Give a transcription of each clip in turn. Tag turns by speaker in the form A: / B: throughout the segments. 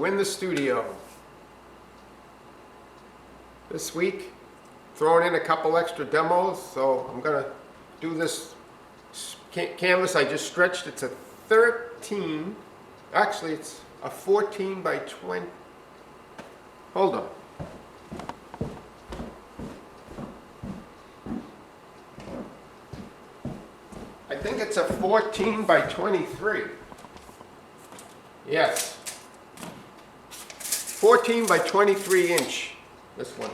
A: in the studio. This week, throwing in a couple extra demos, so I'm gonna do this canvas I just stretched. It's a 13, actually it's a 14 by 20, hold on. I think it's a 14 by 23. Yes. 14 by 23 inch, this one.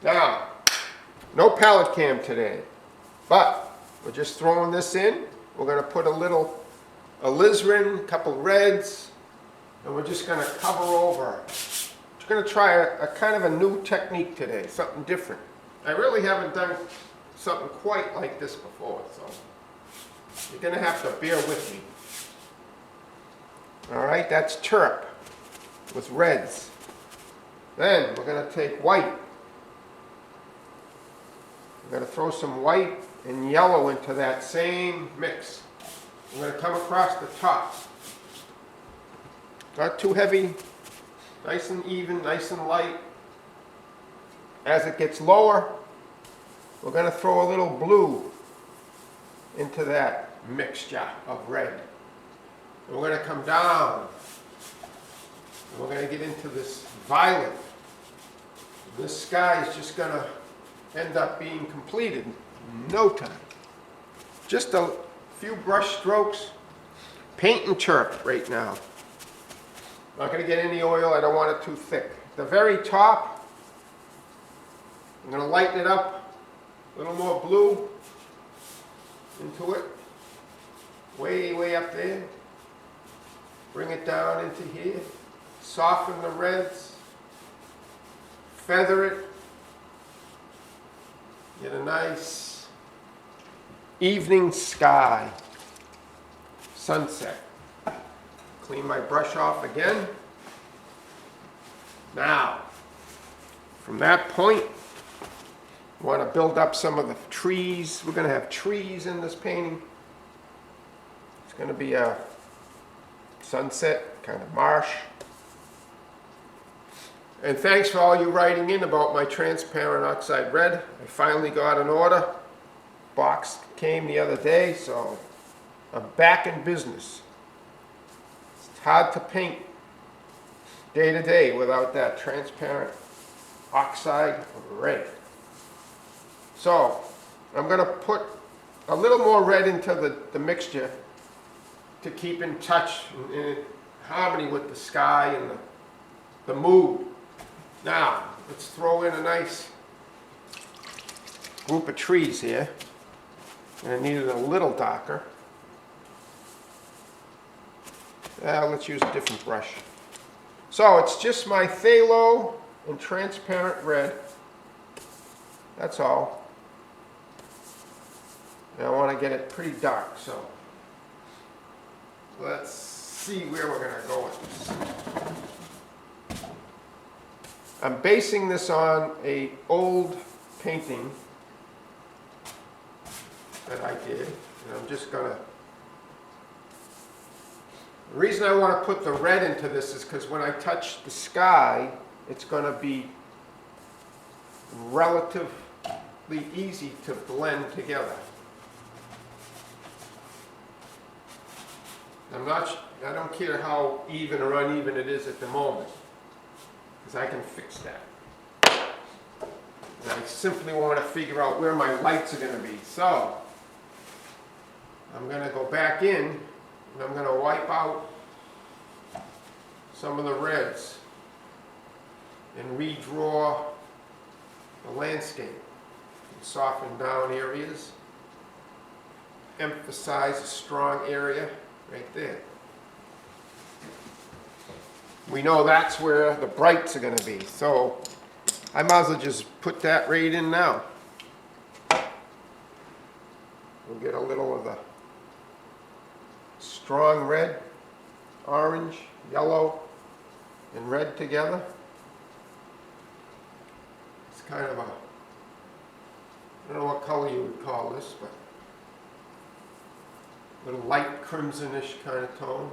A: Now, no pallet cam today, but we're just throwing this in. We're going to put a little alizarin, a couple reds, and we're just going to cover over. We're going to try a kind of a new technique today, something different. I really haven't done something quite like this before, so you're going to have to bear with me. All right, that's turp with reds. Then we're going to take white. We're going to throw some white and yellow into that same mix. We're going to come across the top. Not too heavy, nice and even, nice and light. As it gets lower, we're going to throw a little blue into that mixture of red. And we're going to come down. And we're going to get into this violet. And this sky is just going to end up being completed in no time. Just a few brush strokes, paint and turp right now. Not going to get any oil, I don't want it too thick. The very top, I'm going to lighten it up, a little more blue into it, way up there. Bring it down into here, soften the reds, feather it, get a nice evening sky, sunset. Clean my brush off again. Now, from that point, I want to build up some of the trees. We're going to have trees in this painting. It's going to be a sunset, kind of marsh. And thanks for all you writing in about my transparent oxide red. I finally got an order. Box came the other day, so I'm back in business. It's hard to paint day to day without that transparent oxide red. So I'm going to put a little more red into the mixture to keep in touch and in harmony with the sky and the mood. Now, let's throw in a nice group of trees here. And I need it a little darker. Let's use a different brush. So it's just my phthalo and transparent red. That's all. And I want to get it pretty dark, so let's see where we're going to go with this. I'm basing this on an old painting that I did, and I'm just going to... The reason I want to put the red into this is because when I touch the sky, it's going to be relatively easy to blend together. I don't care how even or uneven it is at the moment, because I can fix that. And I simply want to figure out where my lights are going to be. So I'm going to go back in and I'm going to wipe out some of the reds and redraw the landscape and soften down areas, emphasize a strong area right there. We know that's where the brights are going to be, so I might as well just put that right in now. We'll get a little of the strong red, orange, yellow, and red together. It's kind of a, I don't know what color you would call this, but a little light crimsonish kind of tone.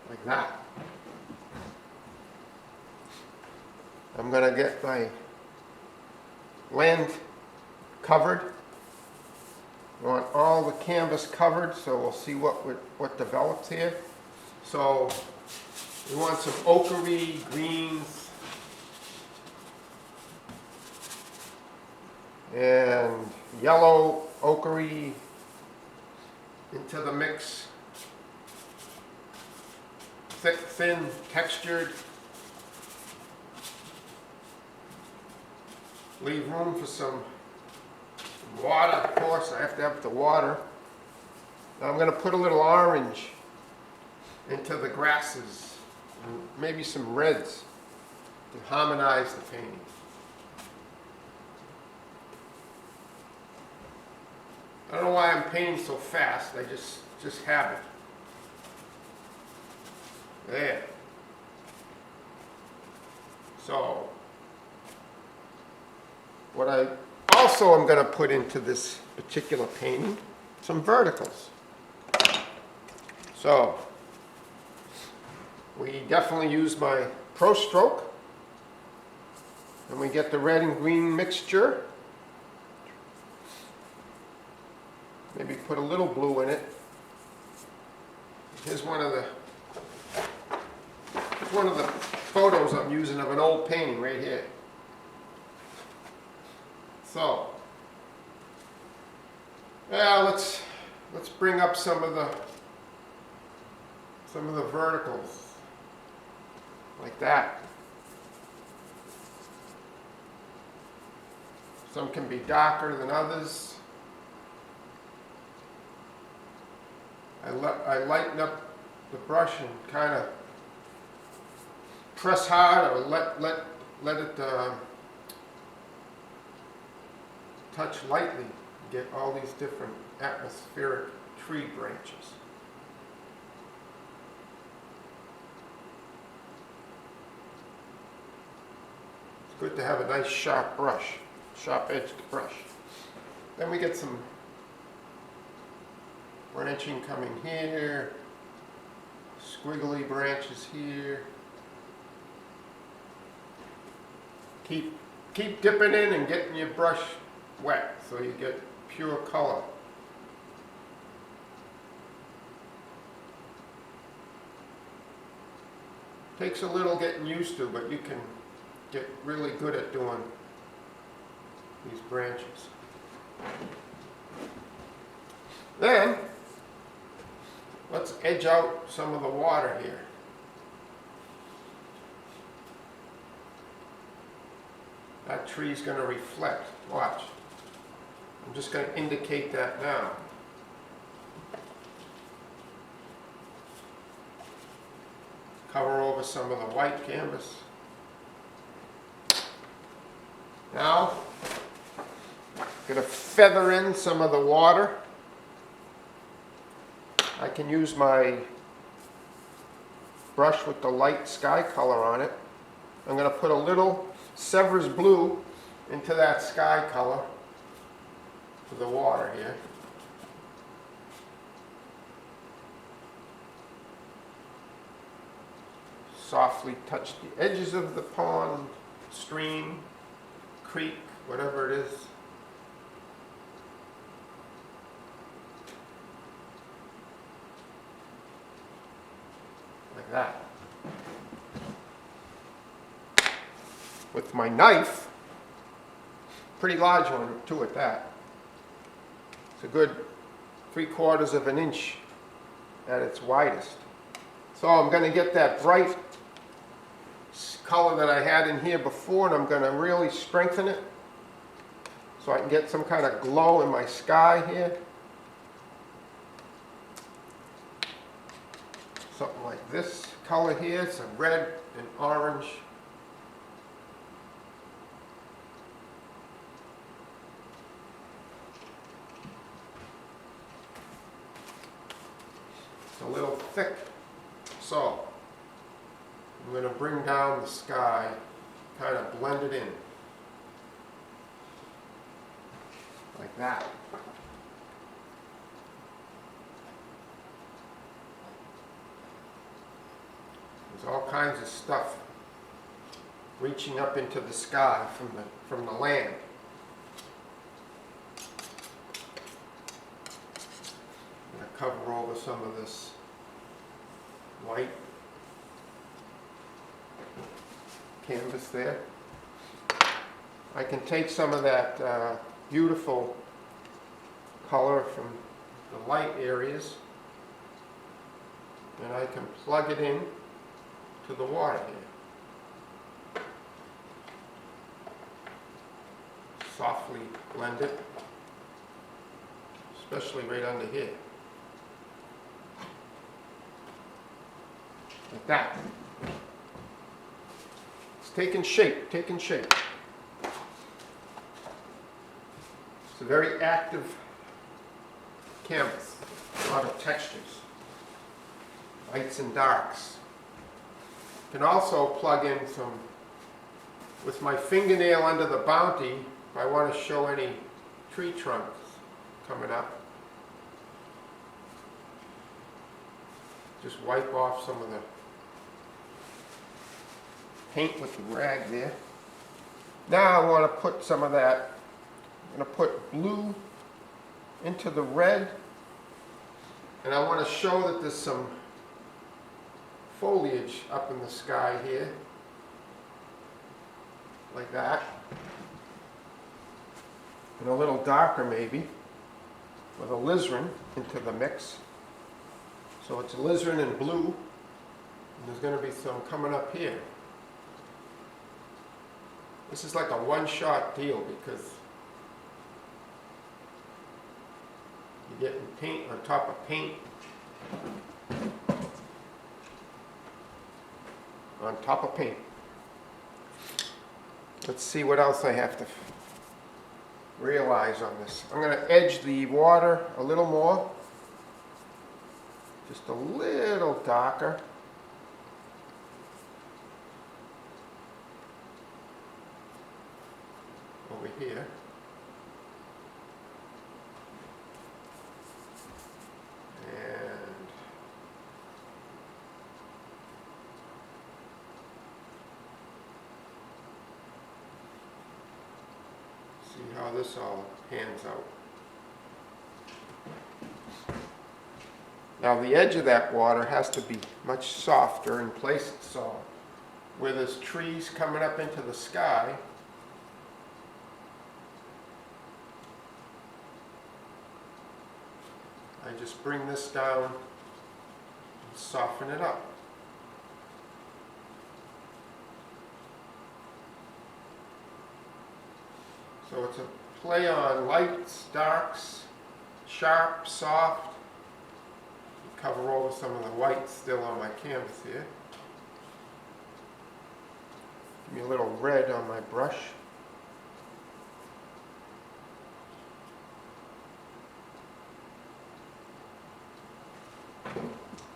A: like that. I'm going to get my land covered. I want all the canvas covered, so we'll see what develops here. So we want some ochre greens and yellow ochre into the mix. Thick, thin, textured. Leave room for some water, of course. I have to have the water. Now I'm going to put a little orange into the grasses, and maybe some reds to harmonize the painting. I don't know why I'm painting so fast. I just have it. There. So what I also am going to put into this particular painting, some verticals. So we definitely use my Pro Stroke, and we get the red and green mixture. Maybe put a little blue in it. Here's one of the photos I'm using of an old painting right here. So, yeah, let's bring up some of the verticals like that. Some can be darker than others. I lighten up the brush and kind of press hard, or let it touch lightly, get all these different atmospheric tree branches. It's good to have a nice sharp brush, sharp-edged brush. Then we get some branching coming here, squiggly branches here. Keep dipping in and getting your brush wet so you get pure color. Takes a little getting used to, but you can get really good at doing these branches. Then let's edge out some of the water here. That tree's going to reflect. Watch. I'm just going to indicate that now. Cover over some of the white canvas. Now, I'm going to feather in some of the water. I can use my brush with the light sky color on it. I'm going to put a little Sevres blue into that sky color for the water here. Softly touch the edges of the pond, stream, creek, whatever it is. Like that. With my knife, pretty large one too at that. It's a good 3/4 of an inch at its widest. So I'm going to get that bright color that I had in here before, and I'm going to really strengthen it so I can get some kind of glow in my sky here. Something like this color here. It's a red and orange. It's a little thick. So I'm going to bring down the sky, kind of blend it in. Like that. There's all kinds of stuff reaching up into the sky from the land. I'm going to cover over some of this white canvas there. I can take some of that beautiful color from the light areas and I can plug it in to the water here. Softly blend it, especially right under here. Like that. It's taking shape, taking shape. It's a very active canvas, a lot of textures, lights and darks. You can also plug in some, with my fingernail under the bounty, if I want to show any tree trunks coming up. Just wipe off some of the paint with the rag there. Now I want to put some of that, I'm going to put blue into the red, and I want to show that there's some foliage up in the sky here, like that, and a little darker maybe, with alizarin into the mix. So it's alizarin and blue, and there's going to be some coming up here. This is like a one-shot deal because you're getting paint on top of paint on top of paint. Let's see what else I have to realize on this. I'm going to edge the water a little more, just a little darker. Over here. And see how this all pans out. Now the edge of that water has to be much softer in places, so where there's trees coming up into the sky, I just bring this down and soften it up. So it's a play on lights, darks, sharp, soft. Cover over some of the white still on my canvas here. Give me a little red on my brush.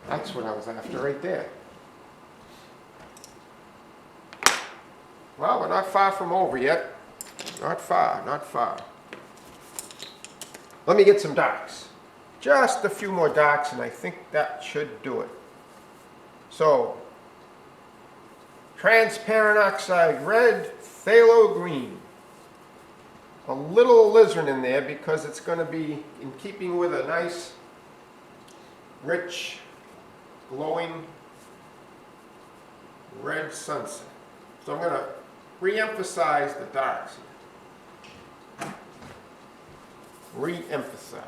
A: That's what I was after right there. Well, we're not far from over yet. Not far, not far. Let me get some darks. Just a few more darks and I think that should do it. So, transparent oxide red, phthalo green. A little alizarin in there because it's going to be in keeping with a nice, rich, glowing red sunset. So I'm going to re-emphasize the darks here. Re-emphasize.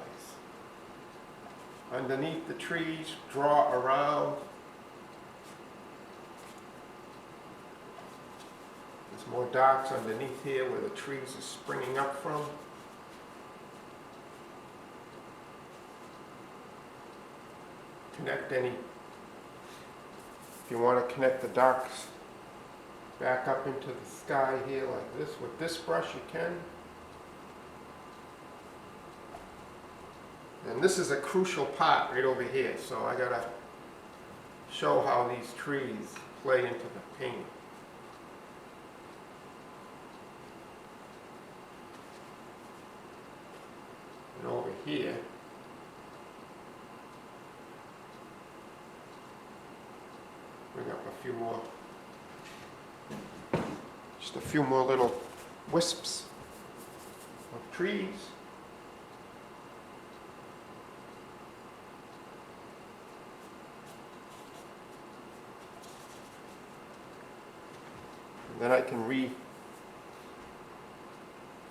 A: Underneath the trees, draw around. There's more darks underneath here where the trees are springing up from. Connect any, if you want to connect the darks back up into the sky here like this. With this brush you can. And this is a crucial part right over here, so I gotta show how these trees play into the paint. And over here, bring up a just a few more little wisps of trees. And then I can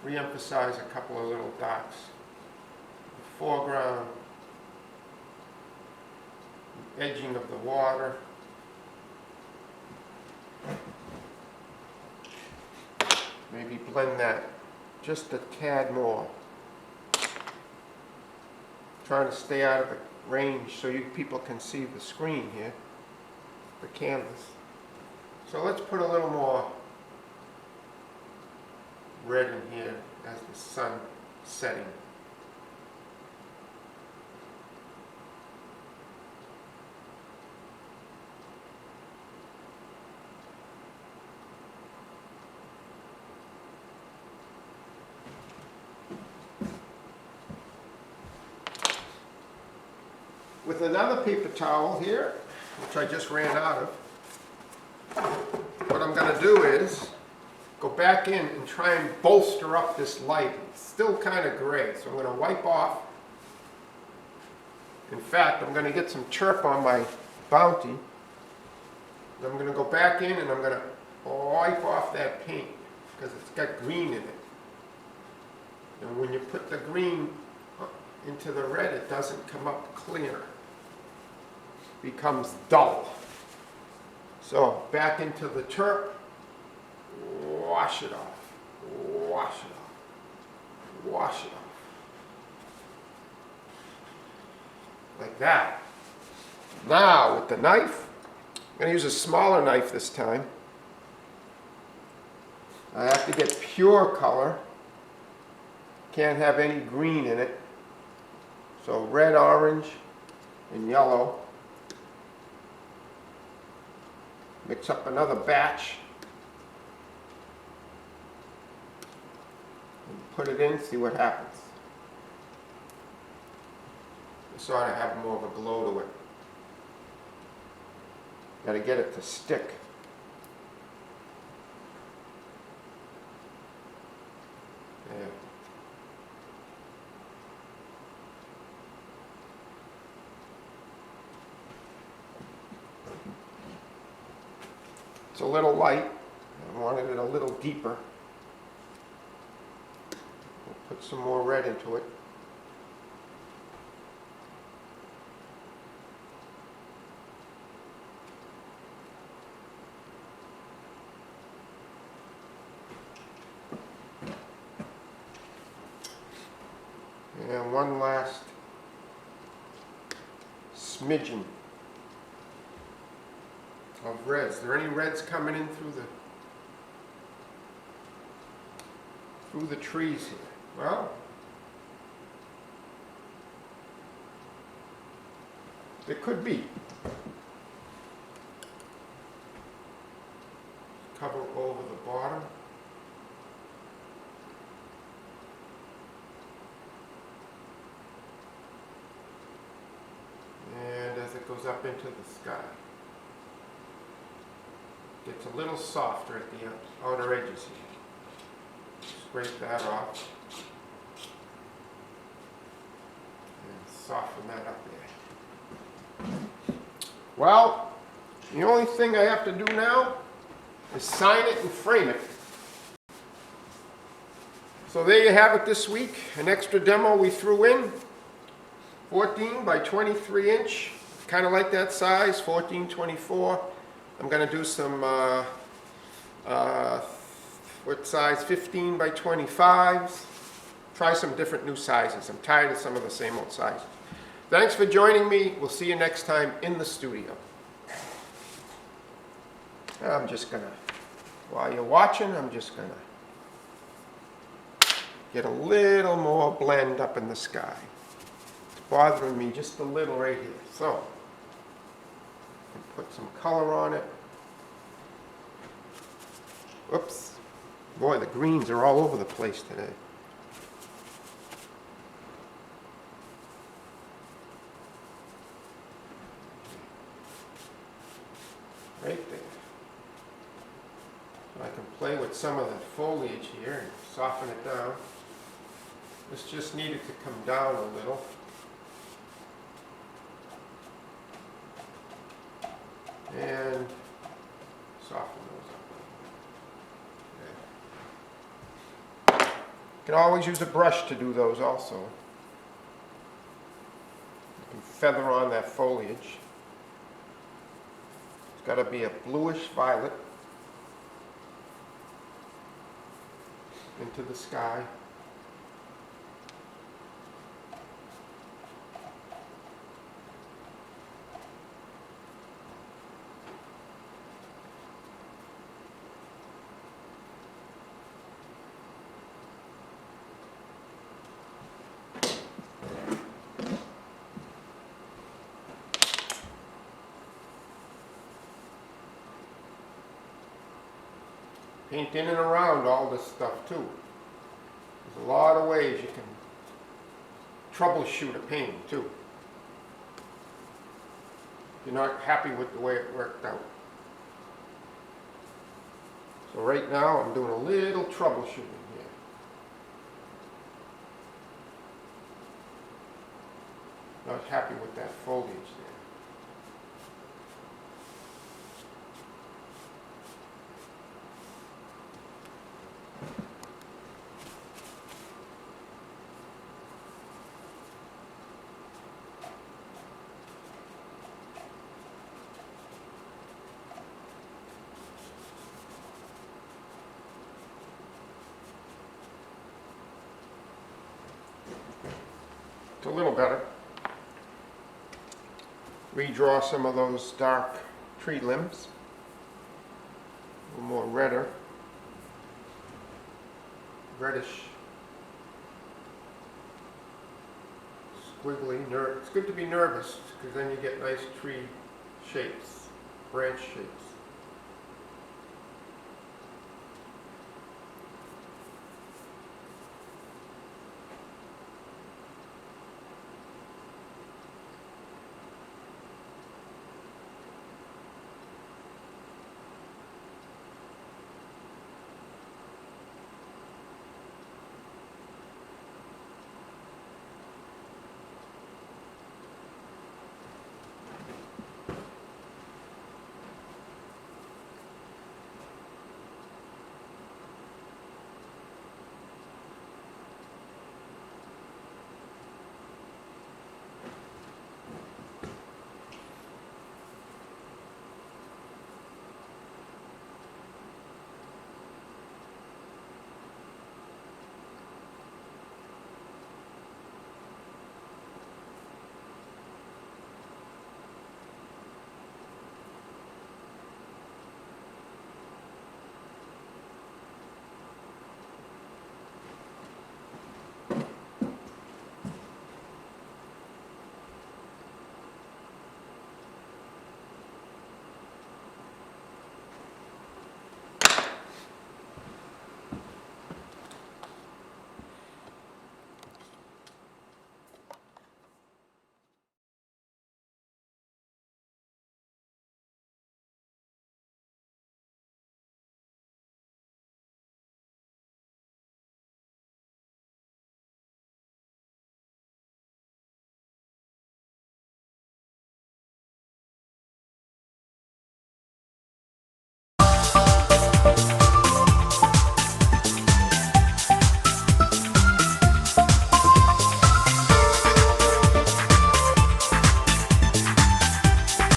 A: re-emphasize a couple of little dots. The foreground, the edging of the water. Maybe blend that just a tad more. Trying to stay out of the range so you people can see the screen here, the canvas. So let's put a little more red in here as the sun setting. With another paper towel here, which I just ran out of, what I'm going to do is go back in and try and bolster up this light. It's still kind of gray, so I'm going to wipe off. In fact, I'm going to get some chirp on my Bounty. I'm going to go back in and I'm going to wipe off that paint because it's got green in it. And when you put the green into the red, it doesn't come up clear. It becomes dull. So back into the chirp, wash it off, wash it off, wash it off. Like that. Now with the knife, I'm going to use a smaller knife this time. I have to get pure color. Can't have any green in it. So red, orange, and yellow. Mix up another batch. And put it in, see what happens. This ought to have more of a glow to it. Got to get it to stick. There. It's a little light. I wanted it a little deeper. We'll put some more red into it. And one last smidgen of reds. Are there any reds coming in through the trees here? Well, there could be. Cover over the bottom. And as it goes up into the sky. Gets a little softer at the outer edges here. Scrape that off. And soften that up there. Well, the only thing I have to do now is sign it and frame it. So there you have it this week. An extra demo we threw in. 14 by 23 inch. Kind of like that size, 14-24. I'm going to do some, what size, 15 by 25s. Try some different new sizes. I'm tired of some of the same old sizes. Thanks for joining me. We'll see you next time in the studio. I'm just going to, while you're watching, I'm just going to get a little more blend up in the sky. It's bothering me just a little right here. So, put some color on it. Whoops. Boy, the greens are all over the place today. Right there. play with some of the foliage here and soften it down. This just needed to come down a little. And soften those up. Yeah. You can always use a brush to do those also. You can feather on that foliage. It's got to be a bluish violet into the sky. Paint in and around all this stuff too. There's a lot of ways you can troubleshoot a painting too. If you're not happy with the way it worked out. So right now I'm doing a little troubleshooting here. Not happy with that foliage there. It's a little better. Redraw some of those dark tree limbs. A little more reddish, squiggly. It's good to be nervous because then you get nice tree shapes, branch shapes.